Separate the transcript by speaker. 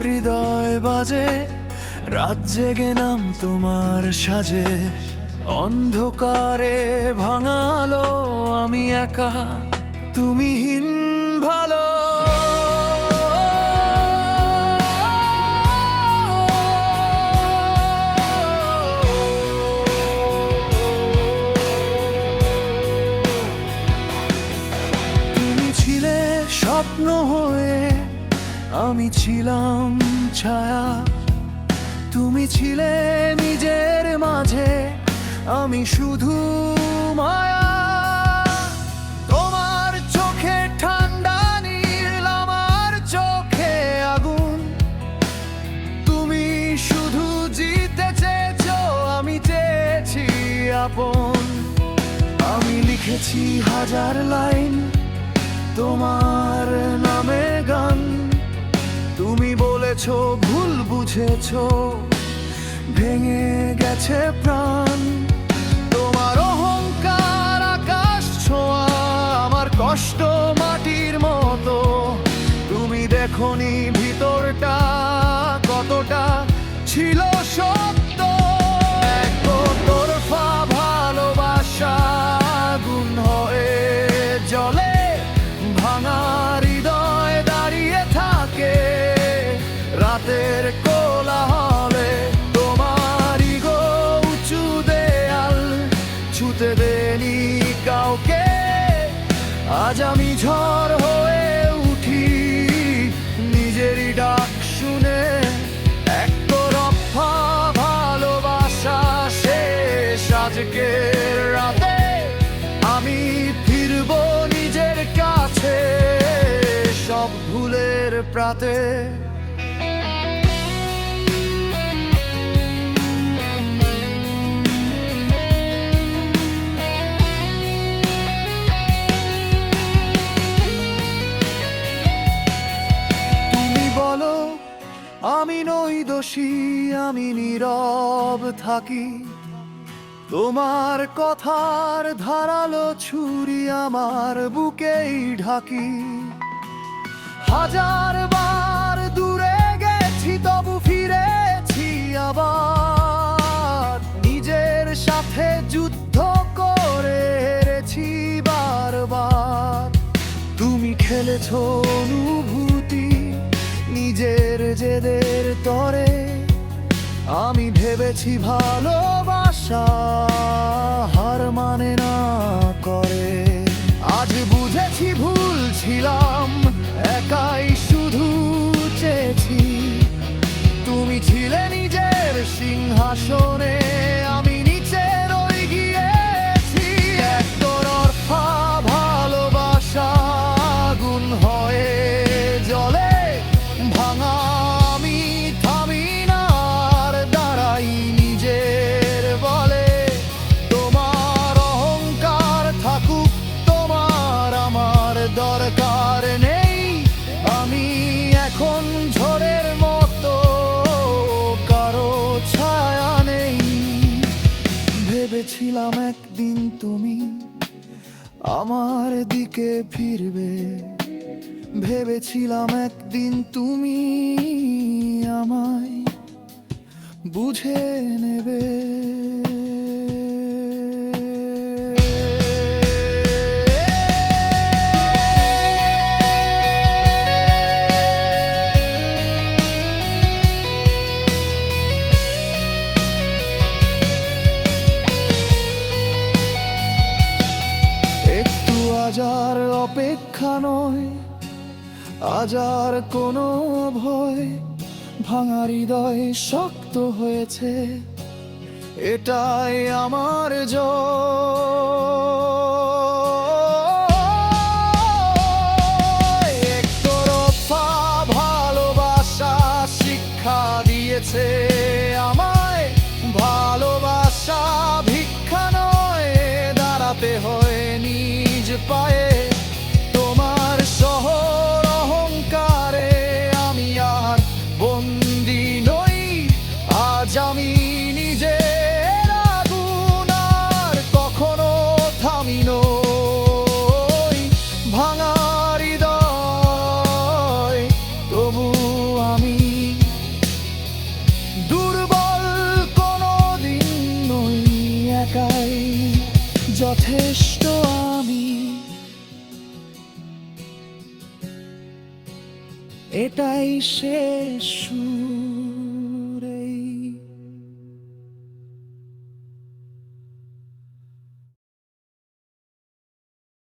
Speaker 1: হৃদয় বাজে, রাত জেগে নাম তোমার সাজে। অন্ধকারে ভাঙালো আমি একা, তুমিহীন ভালো। তুমি ছিলে স্বপ্ন হয়ে, আমি ছিলাম ছায়া। তুমি ছিলে নিজের মাঝে, আমি শুধু মায়া। তোমার চোখে ঠান্ডা নীল, আমার চোখে আগুন। তুমি শুধু জিতে চেয়েছো, আমি চেয়েছি আপন। আমি লিখেছি হাজার লাইন তোমার নামে গান। তুমি বলেছো ভুল বুঝেছো, ভেঙে গেছে প্রাণ। তোমার অহংকার আকাশ ছোঁয়া, আমার কষ্ট মাটির মতো। তুমি দেখোনি ভিতরটা কতটা ছিল সত্য। একতরফা ভালোবাসা আগুন হয়ে জ্বলে, ভাঙা হৃদয় দাঁড়িয়ে থাকে রাতের কোলাহলে। তোমারই গো উঁচু দেয়াল ছুতে দেনি কাউকে। আজ আমি ঝড় হয়ে উঠি নিজেরই ডাক শুনে। একতরফা ভালোবাসা শেষ আজকের রাতে। আমি ফিরবো নিজের কাছে সব ভুলের প্রাতে। তুমি বলো আমি নই দোষী, আমি নীরব থাকি। তোমার কথার ধারালো ছুরি আমার বুকেই ঢাকি। হাজার বার দূরে গেছি তবু ফিরেছি আবার। নিজের সাথে যুদ্ধ করে হেরেছি বারবার। তুমি খেলেছো অনুভূতি নিজের জেদের তরে। আমি ভেবেছি ভালোবাসা হার মানে না করে। আজ বুঝেছি ভুল ছিলাম, একাই শুধু চেয়েছি। তুমি ছিলে নিজের সিংহাসনে, আমি নিচে রয়ে গিয়েছি। একতরফা ভালোবাসা আগুন হয়ে জ্বলে, ভাঙা আমি থামি না আর দাঁড়াই নিজের বলে। তোমার অহংকার থাকুক, তোমার আমার দরকার নেই। আমি এখন ঝড়ের মতো, কারো ছায়া নেই। ভেবেছিলাম একদিন তুমি আমার দিকে ফিরবে। ভেবেছিলাম একদিন তুমি আমায় বুঝে নেবে। একটু আজার অপেক্ষা নয়, আজ আর কোনো ভয়। ভাঙা হৃদয় শক্ত হয়েছে, এটাই আমার জয়। একতরফা ভালোবাসা শিক্ষা দিয়েছে আমায়। ভালোবাসা ভিক্ষা নয়, দাঁড়াতে হয় নিজ পায়ে। তোমার শহর অহংকারে আমি আর বন্দি নই। আজ আমি নিজের আগুন আর কখনো থামি নই। ভাঙা হৃদয় তবু আমি যথেষ্ট আমি, এটাই শেষ সুর।